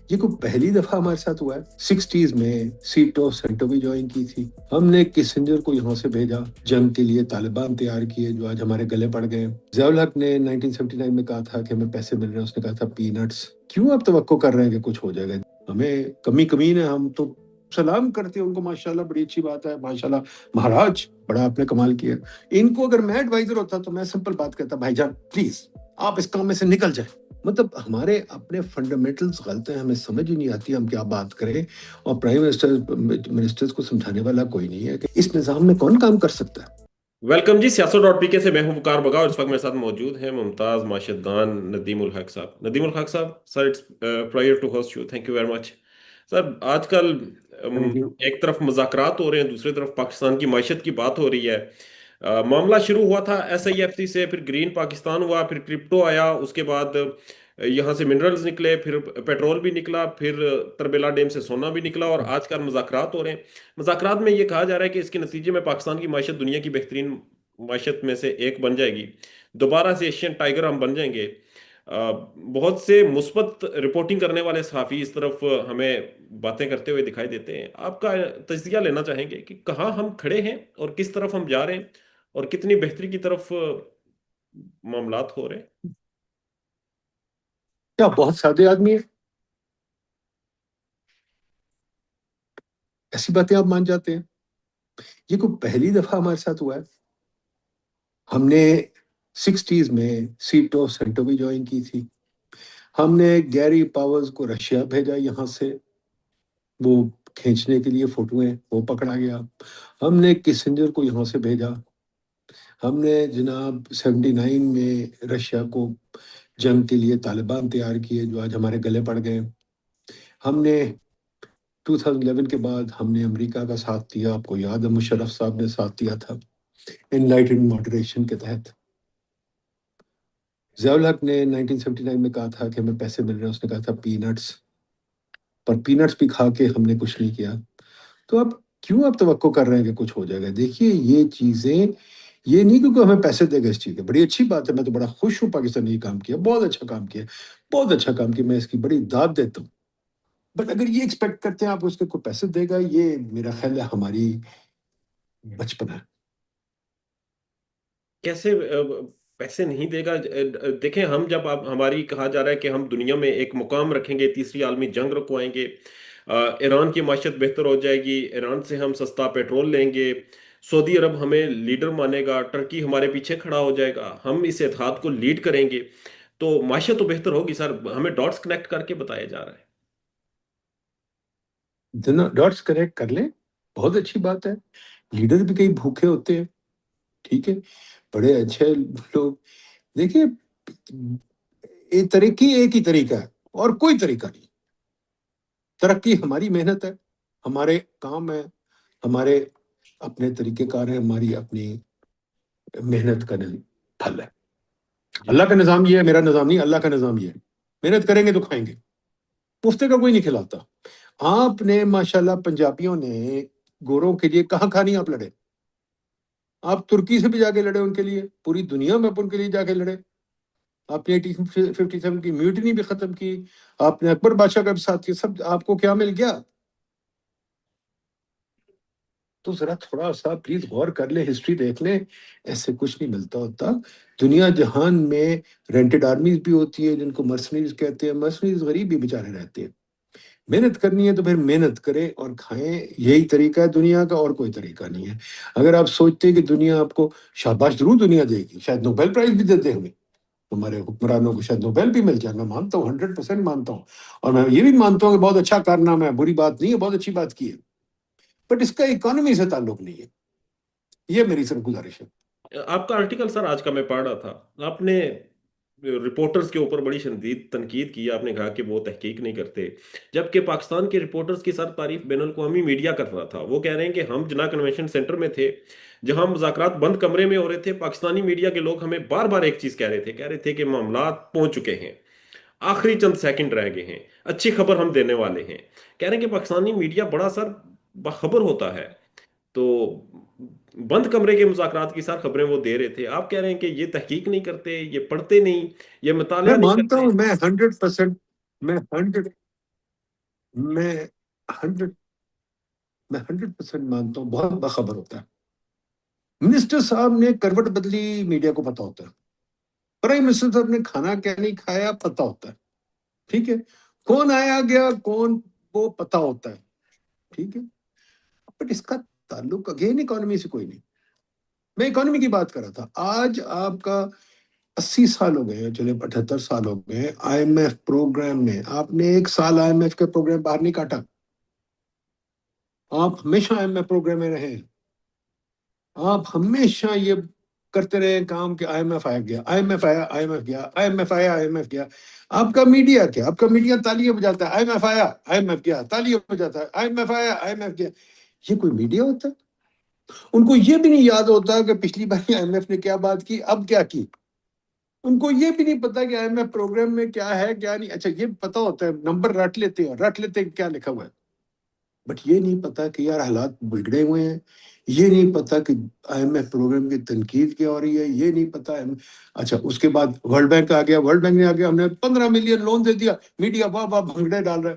یہ کوئی پہلی دفعہ ہمارے ساتھ ہوا ہے. 60s میں سیٹو سینٹو بھی جوائن کی تھی. ہم نے کسنجر کو یہاں سے بھیجا، جنگ کے لیے طالبان تیار کیے جو آج ہمارے گلے پڑ گئے. ضیاء الحق نے 1979 میں کہا تھا کہ ہمیں پیسے مل رہے ہیں، اس نے کہا تھا پی نٹس. کیوں آپ توقع کر رہے ہیں کہ کچھ ہو جائے گا؟ ہمیں کمی ہے، ہم تو سلام کرتے ہیں ان کو، ماشاءاللہ بڑی اچھی بات ہے، ماشاءاللہ مہاراج بڑا آپ نے کمال کیا. ان کو اگر میں ایڈوائزر ہوتا تو میں سمپل بات کرتا، بھائی جان پلیز آپ اس کام میں سے نکل جائیں. مطلب ہمارے اپنے فنڈامنٹلز غلط ہیں، ہمیں سمجھ ہی نہیں آتی ہم کیا بات کریں. اور پرائم منسٹرز کو سمجھانے والا کوئی نہیں ہے کہ اس نظام میں کون کام کر سکتا ہے. ویلکم جی سیاست ڈاٹ پی کے سے میں ہوں وقار بگا، اور اس وقت میرے ساتھ موجود ہیں ممتاز معاشرت دان ندیم الحق صاحب. ندیم الحق صاحب sir, it's pleasure to host you, thank you very much. Sir آج کل ایک طرف مذاکرات ہو رہے ہیں، دوسری طرف پاکستان کی معیشت کی بات ہو رہی ہے. معاملہ شروع ہوا تھا ایس آئی ایف سی سے، پھر گرین پاکستان ہوا، پھر کرپٹو آیا، اس کے بعد یہاں سے منرلز نکلے، پھر پیٹرول بھی نکلا، پھر تربیلا ڈیم سے سونا بھی نکلا، اور آج کل مذاکرات ہو رہے ہیں. مذاکرات میں یہ کہا جا رہا ہے کہ اس کے نتیجے میں پاکستان کی معیشت دنیا کی بہترین معیشت میں سے ایک بن جائے گی، دوبارہ سے ایشین ٹائیگر ہم بن جائیں گے. بہت سے مثبت رپورٹنگ کرنے والے صحافی اس طرف ہمیں باتیں کرتے ہوئے دکھائی دیتے ہیں. آپ کا تجزیہ لینا چاہیں گے کہ کہاں ہم کھڑے ہیں اور کس طرف ہم جا رہے ہیں، اور کتنی بہتری کی طرف معاملات ہو رہے ہیں. کیا بہت سادے آدمی ہیں، ایسی باتیں آپ مان جاتے ہیں؟ یہ کوئی پہلی دفعہ ہمارے ساتھ ہوا ہے. ہم نے 60s میں سیٹو سینٹو بھی جوائن کی تھی. ہم نے گیری پاورز کو رشیا بھیجا یہاں سے، وہ کھینچنے کے لیے فوٹویں، وہ پکڑا گیا. ہم نے کسنجر کو یہاں سے بھیجا. ہم نے جناب 79 میں رشیا کو جنگ کے لیے طالبان تیار کیے جو آج ہمارے گلے پڑ گئے. ہم نے 2011 کے بعد ہم نے امریکہ کا ساتھ دیا، آپ کو یاد ہے مشرف صاحب نے ساتھ دیا تھا انلائٹنڈ ماڈریشن کے تحت. ضیاء الحق نے 1979 میں کہا تھا کہ ہمیں پیسے مل رہے ہیں، اس نے کہا تھا پی نٹس. پر پی نٹس بھی کھا کے ہم نے کچھ نہیں کیا. تو اب کیوں آپ توقع کر رہے ہیں کہ کچھ ہو جائے گا؟ دیکھیے یہ چیزیں، یہ نہیں کیونکہ ہمیں پیسے دے گا اس چیز کے، بڑی اچھی بات ہے، میں تو بڑا خوش ہوں پاکستان نے یہ کام کیا، بہت اچھا کام کیا، بہت اچھا کام کیا، میں اس کی بڑی داد دیتا ہوں. بٹ اگر یہ ایکسپیکٹ کرتے ہیں آپ اس کے کوئی پیسے دے گا، یہ میرا خیال ہے ہماری بچپن ہے. کیسے پیسے نہیں دے گا؟ دیکھیں، ہم جب ہماری کہا جا رہا ہے کہ ہم دنیا میں ایک مقام رکھیں گے، تیسری عالمی جنگ رکوائیں گے، ایران کی معیشت بہتر ہو جائے گی، ایران سے ہم سستا پیٹرول لیں گے، سعودی عرب ہمیں لیڈر مانے گا، ٹرکی ہمارے پیچھے کھڑا ہو جائے گا، ہم اس اتحاد کو لیڈ کریں گے، تو معیشت تو بہتر ہوگی. سر ہمیں ڈاٹس کنیکٹ کر کے بتایا جا رہا ہے. ڈاٹس کریکٹ کر لیں، بہت اچھی بات ہے. لیڈر بھی کئی بھوکے ہوتے ہیں، ٹھیک ہے، بڑے اچھے لوگ. دیکھیے ترقی ایک ہی طریقہ ہے اور کوئی طریقہ نہیں. ترقی ہماری محنت ہے، ہمارے کام ہے، ہمارے اپنے طریقہ کار ہے، ہماری اپنی محنت کا پھل ہے. اللہ کا نظام یہ ہے، میرا نظام نہیں، اللہ کا نظام یہ ہے. محنت کریں گے تو کھائیں گے، مفتے کا کوئی نہیں کھلاتا. آپ نے ماشاءاللہ پنجابیوں نے گوروں کے لیے کہاں کہانی آپ لڑے. آپ ترکی سے بھی جا کے لڑے ان کے لیے، پوری دنیا میں آپ ان کے لیے جا کے لڑے. آپ نے 1857 کی میوٹنی بھی ختم کی، آپ نے اکبر بادشاہ کا بھی ساتھ کیا. سب آپ کو کیا مل گیا؟ تو ذرا تھوڑا سا پلیز غور کر لیں، ہسٹری دیکھ لیں، ایسے کچھ نہیں ملتا ہوتا. دنیا جہان میں رینٹڈ آرمیز بھی ہوتی ہے جن کو مرسنریز کہتے ہیں. مرسنریز غریب بھی بیچارے رہتے ہیں. محنت کرنی ہے تو پھر محنت کریں اور کھائیں، یہی طریقہ ہے دنیا کا، اور کوئی طریقہ نہیں ہے. اگر آپ سوچتے ہیں کہ دنیا آپ کو شاباش، ضرور دنیا دے گی، شاید نوبیل پرائز بھی دیتے ہمیں، ہمارے حکمرانوں کو شاید نوبیل بھی مل جائے. میں مانتا ہوں، 100% مانتا ہوں. اور میں یہ بھی مانتا ہوں کہ بہت اچھا کارنامہ ہے، بری بات نہیں ہے، بہت اچھی بات کی ہے. بٹ اس کا اکانومی سے تعلق نہیں ہے. یہ میری صرف گزارش ہے. آپ کا آرٹیکل سر آج کا میں پڑھ رہا تھا، آپ نے رپورٹرز کے اوپر بڑی شدید تنقید کی. آپ نے کہا کہ وہ تحقیق نہیں کرتے، جبکہ پاکستان کے رپورٹرز کی سر تعریف بین الاقوامی میڈیا کر رہا تھا. وہ کہہ رہے ہیں کہ ہم جناح کنونشن سینٹر میں تھے، جہاں مذاکرات بند کمرے میں ہو رہے تھے. پاکستانی میڈیا کے لوگ ہمیں بار بار ایک چیز کہہ رہے تھے کہ معاملات پہنچ چکے ہیں، آخری چند سیکنڈ رہ گئے ہیں، اچھی خبر ہم دینے والے ہیں. کہہ رہے ہیں کہ پاکستانی میڈیا بڑا سر باخبر ہوتا ہے، تو بند کمرے کے مذاکرات کی سر خبریں وہ دے رہے تھے. آپ کہہ رہے ہیں کہ یہ تحقیق نہیں کرتے، یہ پڑھتے نہیں، یہ میں مطالعہ نہیں مانتا کرتے. ہوں، میں 100%، میں 100 میں 100 میں 100% مانتا ہوں، بہت باخبر ہوتا ہے منسٹر صاحب نے کروٹ بدلی، میڈیا کو پتا ہوتا ہے. پرائم منسٹر صاحب نے کھانا کیا نہیں کھایا پتا ہوتا ہے. ٹھیک ہے، کون آیا گیا کون، وہ پتا ہوتا ہے. ٹھیک ہے، بٹ اس کا تعلق اگین اکانومی سے کوئی نہیں. میں اکانومی کی بات کر رہا تھا. آج آپ کا 80 سال ہو گئے، چلے 78 سال ہو گئے آئی ایم ایف پروگرام میں، آپ نے ایک سال آئی ایم ایف کے پروگرام باہر نہیں کاٹا. آپ ہمیشہ آئی ایم ایف پروگرام میں رہے. آپ ہمیشہ یہ کرتے رہے کام کہ آئی ایم ایف آیا گیا، آئی ایم ایف آیا، آئی ایم ایف گیا، آئی ایم ایف آیا، آئی ایم ایف گیا. آپ کا میڈیا کیا؟ آپ کا میڈیا تالیاں بجاتا ہے، آئی ایم ایف آیا، آئی ایم ایف گیا، تالیاں بجاتا ہے، آئی ایم ایف آیا، آئی ایم ایف گیا. یہ کوئی میڈیا ہوتا ہے؟ ان کو یہ بھی نہیں یاد ہوتا کہ پچھلی بار آئی ایم ایف نے کیا بات کی، اب کیا کی. ان کو یہ بھی نہیں پتا کہ آئی ایم ایف پروگرام میں کیا ہے کیا نہیں. اچھا یہ پتا ہوتا ہے، نمبر رٹ لیتے ہیں کیا لکھا ہوا ہے، بٹ یہ نہیں پتا کہ یار حالات بگڑے ہوئے ہیں. یہ نہیں پتا کہ آئی ایم ایف پروگرام کی تنقید کیا ہو رہی ہے. یہ نہیں پتا. اچھا اس کے بعد ورلڈ بینک آ گیا، ورلڈ بینک نے آ گیا، ہم نے 15 ملین لون دے دیا. میڈیا واہ واہ بھنگڑے ڈال رہا ہے.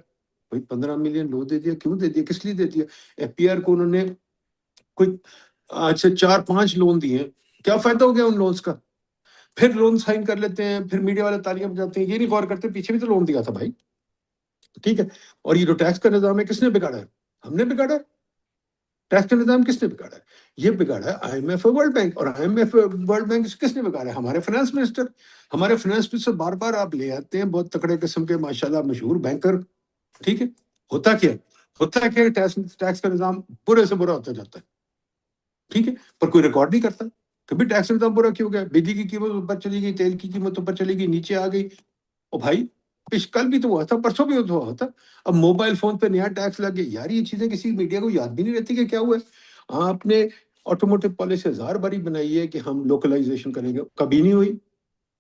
بھائی 15 ملین لون دے دیا، کیوں دے دیا، کس لیے دے دیا؟ ایف پی آر کو انہوں نے کوئی اچھا 4-5 لون دیے، کیا فائدہ ہو گیا ان لونز کا؟ پھر لون سائن کر لیتے ہیں، پھر میڈیا والے تالیاں بجاتے ہیں. یہ نہیں غور کرتے پیچھے بھی تو لون دیا تھا بھائی. ٹھیک ہے، اور یہ جو ٹیکس کا نظام ہے کس نے بگاڑا ہے؟ ہم نے بگاڑا ہے. ٹیکس کا نظام کس نے بگاڑا ہے؟ یہ بگاڑا ہے I M F world bank. اور I M F world bank کس نے بگاڑا ہے؟ ہمارے فائنانس منسٹر. ہمارے فائنانس منسٹر بار بار آپ لے آتے ہیں، بہت تکڑے قسم کے ماشاءاللہ مشہور بینکر. ٹھیک ہے، ہوتا کیا ٹیکس کا نظام برے سے برا ہوتا جاتا ہے. ٹھیک ہے، پر کوئی ریکارڈ نہیں کرتا کبھی ٹیکس کا نظام برا کیوں گیا. بجلی کی قیمت اوپر چلی گئی، تیل کی قیمت اوپر چلی گئی، نیچے آ گئی. او بھائی کل بھی تو ہوا تھا، پرسوں بھی تو ہوا تھا. اب موبائل فون پہ نیا ٹیکس لگ گیا. یار یہ چیزیں کسی میڈیا کو یاد بھی نہیں رہتی کہ کیا ہوا ہے. آپ نے آٹوموٹو پالیسی 1000 باری بنائی ہے کہ ہم لوکلائزیشن کریں گے، کبھی نہیں ہوئی.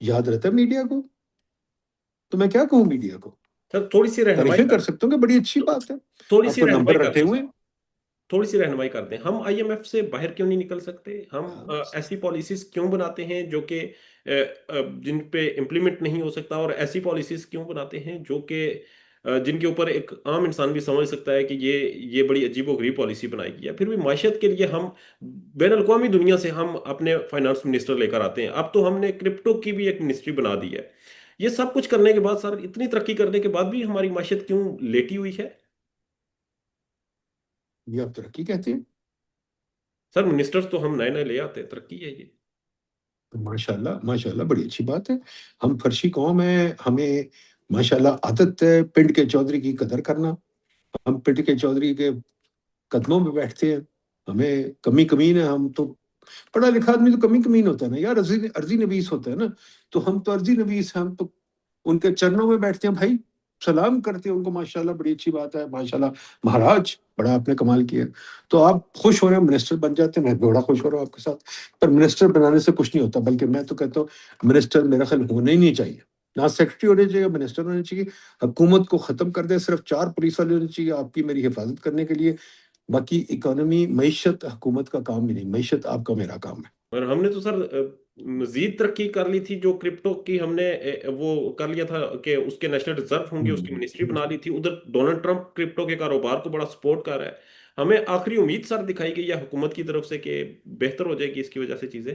یاد رہتا ہے میڈیا کو؟ تو میں کیا کہوں میڈیا کو؟ سر تھوڑی سی رہنمائی تعریفیں کر کر سکتا ہوں کہ بڑی اچھی بات ہے، تھوڑی آپ سی کو رہنمائی نمبر کر رٹے دیں ہوئے سر، ہیں. تھوڑی سی رہنمائی کرتے ہیں. ہم آئی ایم ایف سے باہر کیوں نہیں نکل سکتے؟ ہم ایسی پالیسیز کیوں بناتے ہیں جو کہ جن پہ امپلیمنٹ نہیں ہو سکتا، اور ایسی پالیسیز کیوں بناتے ہیں جو کہ جن کے اوپر ایک عام انسان بھی سمجھ سکتا ہے کہ یہ بڑی عجیب و غریب پالیسی بنائی گئی ہے، پھر بھی معیشت کے لیے ہم بین الاقوامی دنیا سے ہم اپنے فائنانس منسٹر لے کر آتے ہیں. اب تو ہم نے کرپٹو کی بھی ایک منسٹری بنا دی ہے. یہ سب کچھ کرنے کے بعد سر، اتنی ترقی کرنے کے بعد بھی ہماری معیشت کیوں لیٹی ہوئی ہے؟ یہ آپ ترقی کہتے ہیں؟ سر منسٹرز تو ہم نئے نئے لے آتے ہیں، ترقی ہے یہ. ماشاءاللہ ماشاءاللہ بڑی اچھی بات ہے. ہم فرشی قوم ہیں، ہمیں ماشاءاللہ عادت ہے پنڈ کے چودھری کی قدر کرنا. ہم پنڈ کے چودھری کے قدموں میں بیٹھتے ہیں. ہمیں کمی کمین ہے. ہم تو پڑھا لکھا آدمی تو کمی کمین ہوتا ہے نا یار، عرضی نویس ہوتا ہے نا. تو ہم تو عرضی نویس ہیں، ہم تو ان کے چرنوں میں بیٹھتے ہیں بھائی، سلام کرتے ہیں ان کو. ماشاءاللہ بڑی اچھی بات ہے. ماشاءاللہ مہاراج بڑا آپ نے کمال کیا. تو آپ خوش ہو رہے ہیں منسٹر بن جاتے ہیں، میں بڑا خوش ہو رہا ہوں آپ کے ساتھ. پر منسٹر بنانے سے کچھ نہیں ہوتا، بلکہ میں تو کہتا ہوں منسٹر میرا خیال ہونا ہی نہیں چاہیے. نہ سیکرٹری ہونے چاہیے، منسٹر ہونے چاہیے. حکومت کو ختم کر دے، صرف 4 پولیس والے ہونے چاہیے آپ کی میری حفاظت کرنے کے لیے. باقی اکانومی معیشت حکومت کا کام ہی نہیں، معیشت آپ کا میرا کام ہے. اور ہم نے تو سر مزید ترقی کر لی تھی. جو کرپٹو کی ہم نے وہ کر لیا تھا کہ اس کے نیشنل ریزرو ہوں گے، اس کی منسٹری بنا لی تھی. ادھر ڈونلڈ ٹرمپ کرپٹو کے کاروبار کو بڑا سپورٹ کر رہا ہے. ہمیں آخری امید سر دکھائی گئی ہے حکومت کی طرف سے کہ بہتر ہو جائے گی اس کی وجہ سے چیزیں.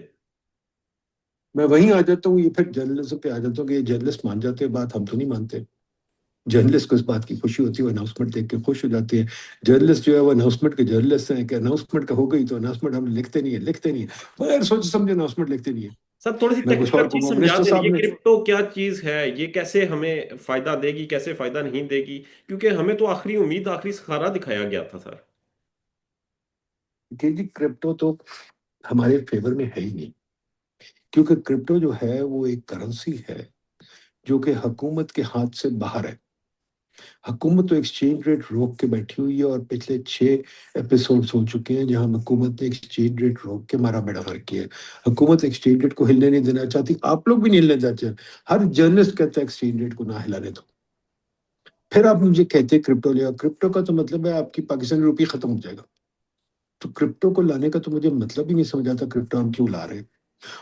میں وہیں آ جاتا ہوں، یہ پھر جرنلزم پہ آ جاتا ہوں کہ یہ جرنلسٹ مان جاتے ہیں بات، ہم تو نہیں مانتے. جرنلسٹ کو اس بات کی خوشی ہوتی ہے، وہ اناؤنسمنٹ دیکھ کے خوش ہو جاتے ہیں. جرنلسٹ جو ہے وہ اناؤنسمنٹ کے جرنلسٹ ہیں کہ اناؤنسمنٹ کا ہو گئی تو اناؤنسمنٹ ہم لکھتے نہیں ہیں بغیر سوچ سمجھے اناؤنسمنٹ لکھتے نہیں ہیں. سر تھوڑی سی میں کچھ اور ٹیکنیکل چیز کہوں گا، سمجھا منسٹر دیں، صاحب یہ نے کرپٹو کیا چیز ہے، یہ کیسے ہمیں فائدہ دے گی، کیسے فائدہ نہیں دے گی؟ کیونکہ ہمیں تو آخری امید، آخری سہارا دکھایا گیا تھا سر. کہ جی کرپٹو تو ہمارے فیور میں ہے ہی نہیں، کیونکہ کرپٹو جو ہے وہ ایک کرنسی ہے جو کہ حکومت کے ہاتھ سے باہر ہے. حکومت تو ایکسچینج ریٹ روک کے بیٹھی ہوئی ہے، اور پچھلے 6 ایپیسوڈز ہو چکے ہیں جہاں حکومت نے ایکسچینج ریٹ روک کے مارا بیڑا کر کیا ہے. حکومت ایکسچینج ریٹ کو ہلنے نہیں دینا چاہتی، آپ لوگ بھی نہیں ہلنے چاہتے. ہر جرنلسٹ کہتا ہے ایکسچینج ریٹ کو نہ ہلانے دو. پھر آپ مجھے کہتے ہیں کرپٹو لیا. کرپٹو کا تو مطلب ہے آپ کی پاکستانی روپی ختم ہو جائے گا. تو کرپٹو کو لانے کا تو مجھے مطلب ہی نہیں سمجھ آتا کرپٹو ہم کیوں لا رہے ہیں.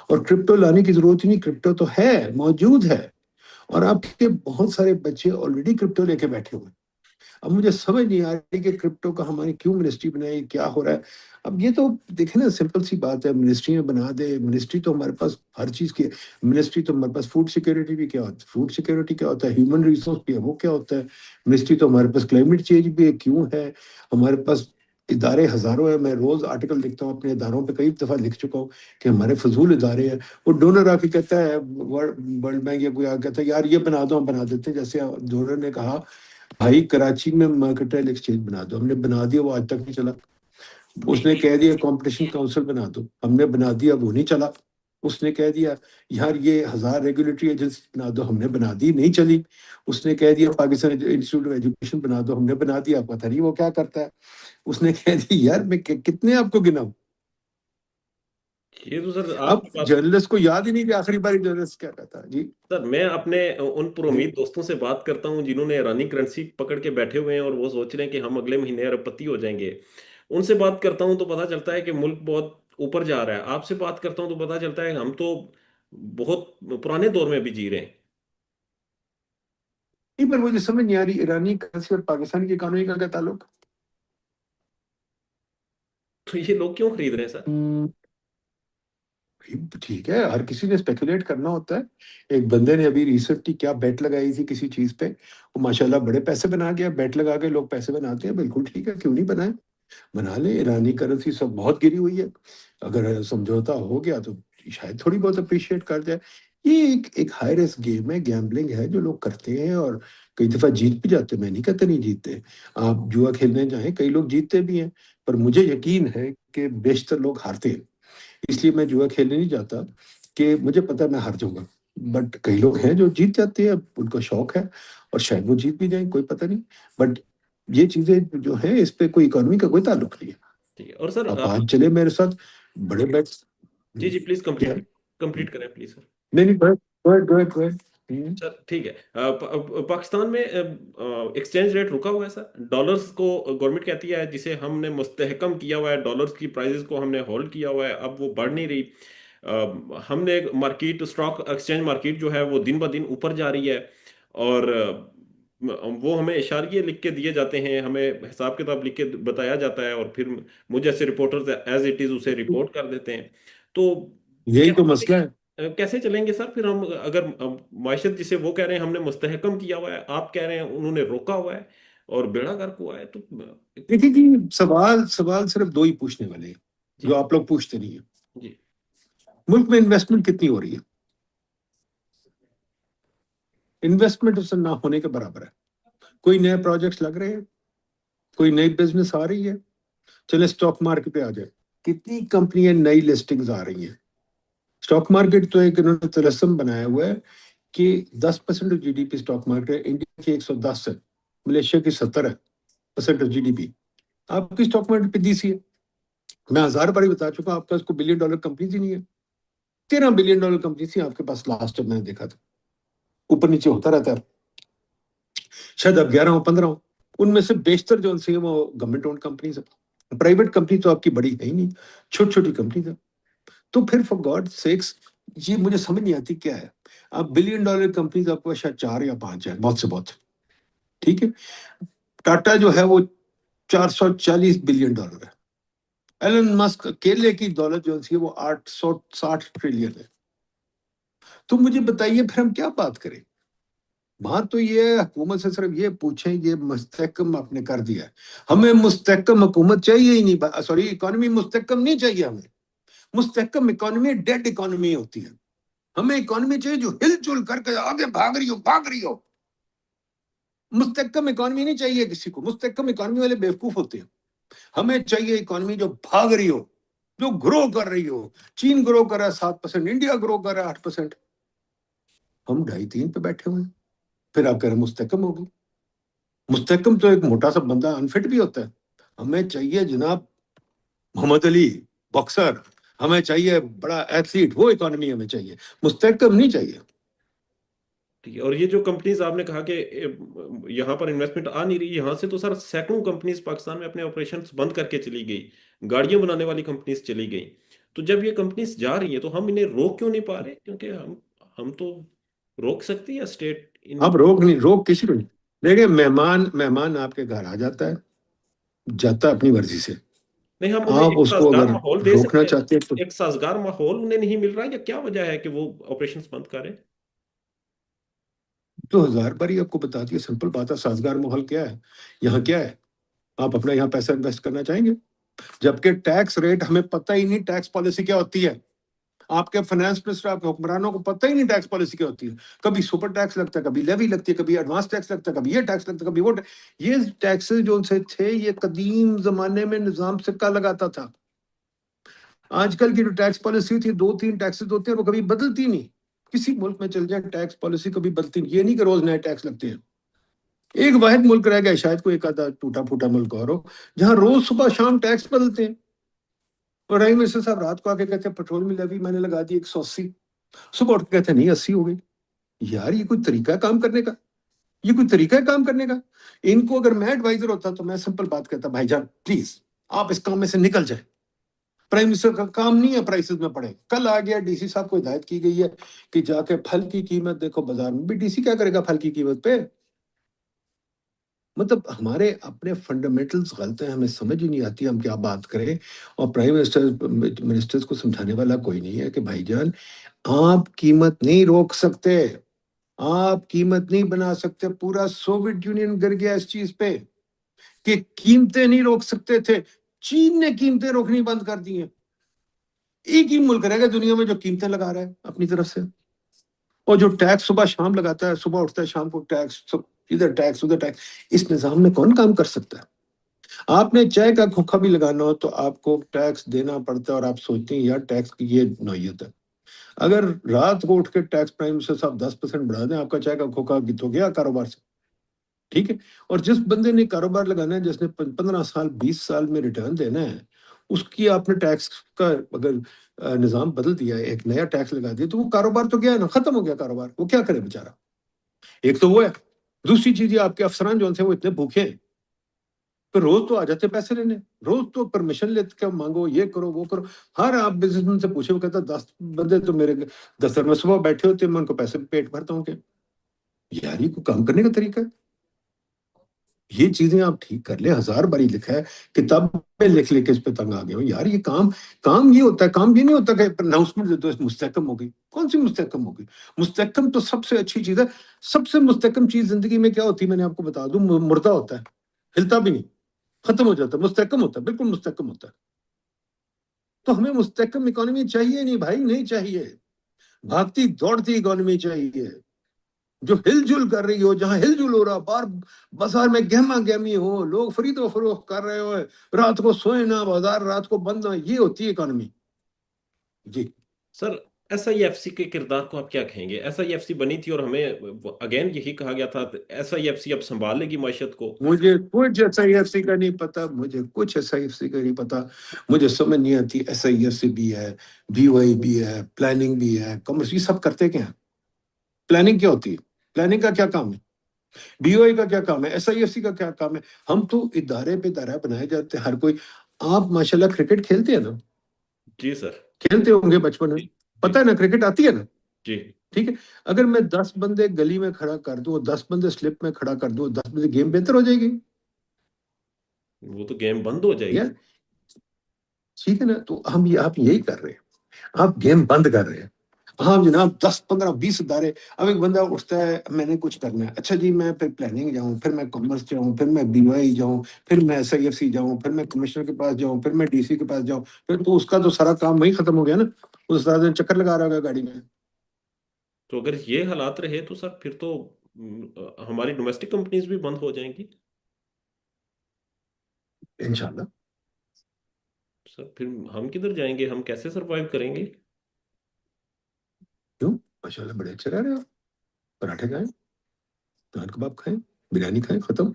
اور کرپٹو لانے کی ضرورت ہی نہیں، کرپٹو تو ہے، موجود ہے. اور آپ کے بہت سارے بچے آلریڈی کرپٹو لے کے بیٹھے ہوئے ہیں. اب مجھے سمجھ نہیں آ رہی کہ کرپٹو کا ہماری کیوں منسٹری بنائی، کیا ہو رہا ہے. اب یہ تو دیکھیں نا، سمپل سی بات ہے، منسٹری میں بنا دے. منسٹری تو ہمارے پاس ہر چیز کی ہے. منسٹری تو ہمارے پاس فوڈ سیکورٹی بھی کیا ہوتا ہے، فوڈ سیکورٹی کیا ہوتا ہے، ہیومن ریسورس بھی ہے وہ کیا ہوتا ہے. منسٹری تو ہمارے پاس کلائمیٹ چینج بھی ہے کیوں ہے. ہمارے پاس ادارے ہزاروں ہیں. میں روز آرٹیکل لکھتا ہوں اپنے اداروں پہ، کئی دفعہ لکھ چکا ہوں کہ ہمارے فضول ادارے ہیں. وہ ڈونر آ کے کہتا ہے، ورلڈ بینک یا کوئی آ کہتا ہے یار یہ بنا دو، ہم بنا دیتے ہیں. جیسے ڈونر نے کہا بھائی کراچی میں مرکنٹائل ایکسچینج بنا دو، ہم نے بنا دیا، وہ آج تک نہیں چلا. اس نے کہہ دیا کمپٹیشن کاؤنسل بنا دو، ہم نے بنا دیا، وہ نہیں چلا. اس نے کہہ دیا یار یہ 1000 ریگولیٹری ایجنسی بنا دو، ہم نے بنا دی، نہیں چلی. اس نے کہہ دیا پاکستان انسٹیٹیوٹ آف ایجوکیشن بنا دو، ہم نے بنا دیا، پتہ نہیں وہ کیا کرتا ہے. اس نے کہہ دی یار میں کتنے آپ کو گناؤں. یہ تو سر آپ اب کی بات. جرنلسٹ کو یاد ہی نہیں کہ آخری بار جرنلسٹ کیا کہتا ہے. جی سر میں اپنے ان پر امید دوستوں سے بات کرتا ہوں جنہوں نے ایرانی کرنسی پکڑ کے بیٹھے ہوئے ہیں اور وہ سوچ رہے ہیں کہ ہم اگلے مہینے ارب پتی ہو جائیں گے. ان سے بات کرتا ہوں تو پتہ چلتا ہے کہ ملک بہت اوپر جا رہا ہے. آپ سے بات کرتا ہوں تو پتہ چلتا ہے کہ ہم تو بہت پرانے دور میں بھی جی رہے ہیں. نہیں، پر مجھے سمجھ نہیں آ رہی ایرانی کرنسی اور پاکستان کی اکانومی کا کیا تعلق. تو یہ لوگ کیوں خرید رہے ہیں سر؟ ٹھیک ہے، ہر کسی نے اسپیکولیٹ کرنا ہوتا ہے. ایک بندے نے ابھی ریسنٹلی کیا بیٹ لگائی تھی کسی چیز پہ، وہ ماشاءاللہ بڑے پیسے بنا گیا. بیٹ لگا کے لوگ پیسے بناتے ہیں، بالکل ٹھیک ہے، کیوں نہیں بنائے، بنا لیں. ایرانی کرنسی سب بہت گری ہوئی ہے، اگر سمجھوتا ہو گیا تو شاید تھوڑی بہت اپریشیٹ کر جائے. یہ ایک ہائی رسک گیم ہے، گیمبلنگ ہے جو لوگ کرتے ہیں، اور کئی دفعہ جیت بھی جاتے ہیں. میں نہیں کہتا نہیں جیتتے، آپ جوا کھیلنے جائیں کئی لوگ جیتتے بھی ہیں، پر مجھے یقین ہے کہ بیشتر لوگ ہارتے ہیں. اس لیے میں جوا کھیلنے نہیں جاتا کہ مجھے پتا ہے میں ہار جاؤں گا. بٹ کئی لوگ ہیں جو جیت جاتے ہیں، ان کا شوق ہے، اور شاید وہ جیت بھی جائیں، کوئی پتہ نہیں. بٹ یہ چیزیں جو ہیں اس پہ کوئی اکانومی کا کوئی تعلق نہیں ہے. ٹھیک ہے. اور سر آپ آج چلے میرے ساتھ بڑے بیٹس. جی جی پلیز کیا کمپلیٹ کریں پلیز سر. نہیں نہیں، go ahead. سر ٹھیک ہے. پاکستان میں ایکسچینج ریٹ رکا ہوا ہے سر. ڈالرز کو گورنمنٹ کہتی ہے جسے ہم نے مستحکم کیا ہوا ہے، ڈالرز کی پرائزز کو ہم نے ہولڈ کیا ہوا ہے، اب وہ بڑھ نہیں رہی. ہم نے مارکیٹ اسٹاک ایکسچینج مارکیٹ جو ہے وہ دن بہ دن اوپر جا رہی ہے، اور وہ ہمیں اشاریے لکھ کے دیے جاتے ہیں، ہمیں حساب کتاب لکھ کے بتایا جاتا ہے، اور پھر مجھ جیسے رپورٹرز ایز اٹ از اسے رپورٹ کر دیتے ہیں. تو یہی تو کیسے مسئلہ ہے. کیسے چلیں گے سر پھر ہم؟ اگر معیشت جسے وہ کہہ رہے ہیں ہم نے مستحکم کیا ہوا ہے، آپ کہہ رہے ہیں انہوں نے روکا ہوا ہے اور بیڑا غرق ہوا ہے، تو دیکھیے جی، سوال صرف دو ہی پوچھنے والے ہیں جی جو آپ لوگ پوچھتے نہیں ہیں. جی ملک میں انویسٹمنٹ کتنی ہو رہی ہے؟ انویسٹمنٹ اس سے نہ ہونے کے برابر ہے. کوئی نئے پروجیکٹس لگ رہے ہیں، کوئی نئی بزنس آ رہی ہے. چلے اسٹاک مارکیٹ پہ آ جائے، کتنی کمپنیاں نئی لسٹنگز آ رہی ہیں. اسٹاک مارکیٹ تو ایک انہوں نے طلسم بنایا ہوا ہے کہ 10% of G D P stock market ہے. انڈیا کی 110 ہے، ملیشیا کی 70% آف جی ڈی پی. آپ کی اسٹاک مارکیٹ پہ دی سی ہے. میں 1000 بار بتا چکا ہوں، آپ کا اس کو بلین ڈالر کمپنیز ہی نہیں ہے. 13 بلین ڈالر کمپنیز تھی آپ کے پاس لاسٹ جب میں نے دیکھا تھا. اوپر نیچے ہوتا رہتا ہے، شاید اب 11 ہو 15 ہو. ان میں سے بیشتر جو ہیں وہ گورنمنٹ اونڈ کمپنیز ہیں. پرائیویٹ کمپنی تو آپ کی بڑی ہے ہی نہیں، چھوٹی چھوٹی کمپنیز ہیں. تو پھر فار گاڈ سیکس، یہ مجھے سمجھ نہیں آتی کیا ہے. آپ بلین ڈالر کمپنیز آپ کو شاید 4 یا 5 ہے، بہت سے بہت. ٹھیک ہے، ٹاٹا جو ہے وہ 440 بلین ڈالر ہے. ایلن مسک اکیلے کی دولت جو ہے وہ 860 ٹریلین ہے. تو مجھے بتائیے پھر ہم کیا بات کریں. بات تو یہ ہے حکومت سے صرف یہ پوچھیں یہ مستحکم آپ نے کر دیا ہے. ہمیں مستحکم حکومت چاہیے ہی نہیں، سوری اکانومی مستحکم نہیں چاہیے. ہمیں مستحکم اکانومی ڈیڈ اکانومی ہوتی ہے. ہمیں اکانومی چاہیے جو ہل جل کر کے آگے بھاگ رہی ہو. مستحکم اکانومی نہیں چاہیے کسی کو. مستحکم اکانومی والے بیوقوف ہوتے ہیں. ہمیں چاہیے اکانومی جو بھاگ رہی ہو، جو گرو کر رہی ہو. چین گرو کر رہا ہے 7%، انڈیا گرو کر رہا ہے 8%. ہم 2.5-3 پہ بیٹھے ہوئے ہیں. پھر آپ کہہ رہے ہیں مستحکم ہوگی. مستحکم تو ایک موٹا سا بندہ انفٹ بھی ہوتا ہے. ہمیں چاہیے جناب محمد علی باکسر، ہمیں چاہیے بڑا ایتھلیٹ، وہ اکانومی ہمیں چاہیے، مستحکم نہیں چاہیے. ٹھیک ہے. اور یہ جو کمپنیز آپ نے کہا کہ یہاں پر انویسٹمنٹ آ نہیں رہی، یہاں سے تو سر سینکڑوں کمپنیز پاکستان میں اپنے آپریشنز بند کر کے چلی گئی، گاڑیاں بنانے والی کمپنیز چلی گئی. تو جب یہ کمپنیز جا رہی ہیں تو ہم انہیں روک کیوں نہیں پا رہے؟ کیونکہ ہم تو روک سکتے ہیں اسٹیٹ ان. آپ روک کسی کو نہیں. دیکھیں مہمان مہمان آپ کے گھر آ جاتا ہے، جاتا ہے اپنی مرضی سے، نہیں ہم انہیں آپ ایک اس کو سازگار اگر ماحول دے روکنا سکتے ہیں؟ چاہتے ہیں تو ایک سازگار ماحول انہیں نہیں مل رہا، یا کیا وجہ ہے کہ وہ آپریشنز بند کریں؟ 2000 بار ہی آپ کو بتا دیا، سمپل بات ہے، سازگار ماحول کیا ہے یہاں، کیا ہے؟ آپ اپنا یہاں پیسہ انویسٹ کرنا چاہیں گے؟ جبکہ ٹیکس ریٹ ہمیں پتہ ہی نہیں ٹیکس پالیسی کیا ہوتی ہے، آپ کے فائنانس منسٹر آپ کے حکمرانوں کو پتہ ہی نہیں ٹیکس پالیسی کیا ہوتی ہے، کبھی سپر ٹیکس لگتا ہے، کبھی لیوی لگتی ہے، کبھی ایڈوانس ٹیکس لگتا ہے، کبھی یہ ٹیکس لگتا ہے، کبھی وہ یہ ٹیکسز جو سے تھے یہ قدیم زمانے میں نظام سکہ لگاتا تھا۔ آج کل کی جو ٹیکس پالیسی تھی 2-3 ٹیکسز ہوتے ہیں وہ کبھی بدلتی نہیں، کسی ملک میں چل جائیں ٹیکس پالیسی کبھی بدلتی نہیں، یہ نہیں کہ روز نئے ٹیکس لگتے ہیں۔ ایک واحد ملک رہ گیا شاید، کوئی ایک آدھا ٹوٹا پھوٹا ملک اور ہو جہاں روز صبح شام ٹیکس بدلتے ہیں۔ پرائم منسٹر صاحب رات کو آ کے کہتے ہیں پیٹرول میں لیوی میں نے لگا دی 180، صبح اٹھ کے کہتے ہیں نہیں 80 ہو گئی۔ یار یہ کوئی طریقہ ہے کام کرنے کا؟ یہ کوئی طریقہ ہے کام کرنے کا؟ ان کو اگر میں ایڈوائزر ہوتا تو میں سمپل بات کہتا، بھائی جان پلیز آپ اس کام میں سے نکل جائیں، پرائم منسٹر کا کام نہیں ہے پرائسز میں پڑے۔ کل آ گیا ڈی سی صاحب کو ہدایت کی گئی ہے کہ جا کے پھل کی قیمت دیکھو بازار میں، بھی ڈی سی کیا کرے گا پھل کی قیمت پہ؟ مطلب ہمارے اپنے فنڈامنٹلز غلط ہیں، ہمیں سمجھ ہی نہیں آتی ہم کیا بات کریں، اور پرائم منسٹرز کو سمجھانے والا کوئی نہیں ہے کہ بھائی جان آپ قیمت نہیں روک سکتے، آپ قیمت نہیں بنا سکتے۔ پورا سوویت یونین گر گیا اس چیز پہ کہ قیمتیں نہیں روک سکتے تھے، چین نے قیمتیں روکنی بند کر دی ہیں۔ ایک ہی ملک رہے گا دنیا میں جو قیمتیں لگا رہا ہے اپنی طرف سے، اور جو ٹیکس صبح شام لگاتا ہے، صبح اٹھتا ہے شام کو ٹیکس، ادھر ٹیکس ادھر ٹیکس، اس نظام میں کون کام کر سکتا ہے؟ آپ نے چائے کا کھوکھا بھی لگانا ہو تو آپ کو ٹیکس دینا پڑتا ہے، اور آپ سوچتے ہیں یار ٹیکس کی یہ نوعیت ہے۔ اگر رات کو اٹھ کے ٹیکس پرائم منسٹر صاحب 10% بڑھا دیں، آپ کا چائے کا کھوکھا تو گیا کاروبار سے، ٹھیک ہے؟ اور جس بندے نے کاروبار لگانا ہے، جس نے 15 سال 20 سال میں ریٹرن دینا ہے، اس کی آپ نے ٹیکس کا اگر نظام بدل دیا ہے، ایک نیا ٹیکس لگا دیا، تو وہ کاروبار تو گیا نا، ختم ہو گیا کاروبار، وہ کیا کرے بیچارہ؟ ایک تو وہ ہے، دوسری چیز یہ آپ کے افسران جو تھے وہ اتنے بھوکے ہیں، پھر روز تو آ جاتے پیسے لینے، روز تو پرمیشن لے کے مانگو، یہ کرو وہ کرو۔ ہر آپ بزنس مین سے پوچھے، وہ کہتا 10 بندے تو میرے دفتر میں صبح بیٹھے ہوتے ہیں، میں ان کو پیسے پیٹ بھرتا ہوں کہ یار یہ کو کام کرنے کا طریقہ ہے؟ یہ چیزیں آپ ٹھیک کر لیں، 1000 باری لکھا ہے کتاب میں، لکھ لے کے اس پہ تنگ آ گئے ہو یار۔ یہ کام یہ ہوتا ہے، کام یہ نہیں ہوتا کہ اناؤنسمنٹ دے دو مستحکم ہو گئی، کون سی مستحکم ہو گئی؟ مستحکم تو سب سے اچھی چیز ہے، سب سے مستحکم چیز زندگی میں کیا ہوتی ہے میں نے آپ کو بتا دوں، مردہ ہوتا ہے، ہلتا بھی نہیں، ختم ہو جاتا ہے، مستحکم ہوتا ہے، بالکل مستحکم ہوتا ہے۔ تو ہمیں مستحکم اکانومی چاہیے نہیں بھائی، نہیں چاہیے، بھاگتی دوڑتی اکانومی چاہیے جو ہل جل کر رہی ہو، جہاں ہل جل ہو رہا، بازار میں گہما گہمی ہو، لوگ خرید و فروخت کر رہے ہو، رات کو سوئے نہ، بازار رات کو بند نہ، یہ ہوتی ہے اکانومی۔ جی sir S I F C کے کردار کو آپ کیا کہیں گے؟ ایس آئی ایف سی بنی تھی اور ہمیں اگین یہی کہا گیا تھا ایس آئی ایف سی اب سنبھال لے گی معیشت کو۔ مجھے کچھ ایس آئی ایف سی کا نہیں پتا، مجھے کچھ ایس آئی ایف سی کا نہیں پتا، مجھے سمجھ نہیں آتی۔ ایس آئی ایف سی بھی ہے، بی او آئی بھی ہے، پلاننگ بھی ہے، کامرس، یہ سب کرتے کیا ہیں؟ پلاننگ کیا ہوتی ہے؟ پلاننگ کا کیا کام ہے؟ بی او آئی کا کیا کام ہے؟ ایس آئی ایف سی کا کیا کام ہے؟ ہم تو ادارے پہ ادارہ بنائے جاتے ہیں، ہر کوئی۔ آپ ماشاءاللہ کرکٹ کھیلتے ہیں نا؟ جی سر۔ کھیلتے ہوں گے بچپن میں، جی جی پتہ ہے نا کرکٹ آتی ہے نا؟ جی۔ ٹھیک ہے، اگر میں 10 بندے گلی میں کھڑا کر دوں، 10 بندے سلپ میں کھڑا کر دوں، 10 بندے، گیم بہتر ہو جائے گی؟ وہ تو گیم بند ہو جائے یا گی۔ ٹھیک ہے نا؟ تو آپ یہی کر رہے ہیں، آپ گیم بند کر رہے ہیں۔ ہاں جناب، 10 15 20 ادارے، اب ایک بندہ اٹھتا ہے میں نے کچھ کرنا ہے، اچھا جی میں پھر پلاننگ جاؤں، پھر میں کامرس جاؤں، پھر میں بی او آئی جاؤں، پھر میں ایس آئی ایف سی جاؤں، پھر میں کمشنر کے پاس جاؤں، پھر میں ڈی سی کے پاس جاؤں، پھر تو اس کا تو سارا کام وہی ختم ہو گیا نا، اس سارا دن چکر لگا رہا ہوگا گاڑی میں۔ تو اگر یہ حالات رہے تو سر پھر تو ہماری ڈومیسٹک کمپنیز بھی بند ہو جائیں گی انشاءاللہ۔ سر۔ پھر ہم کدھر جائیں گے؟ ہم کیسے سروائیو کریں گے؟ کیوں؟ ماشاءاللہ بڑے اچھے رہ رہے ہو، پراٹھے کھائیں، نان کباب کھائیں، بریانی کھائیں، ختم۔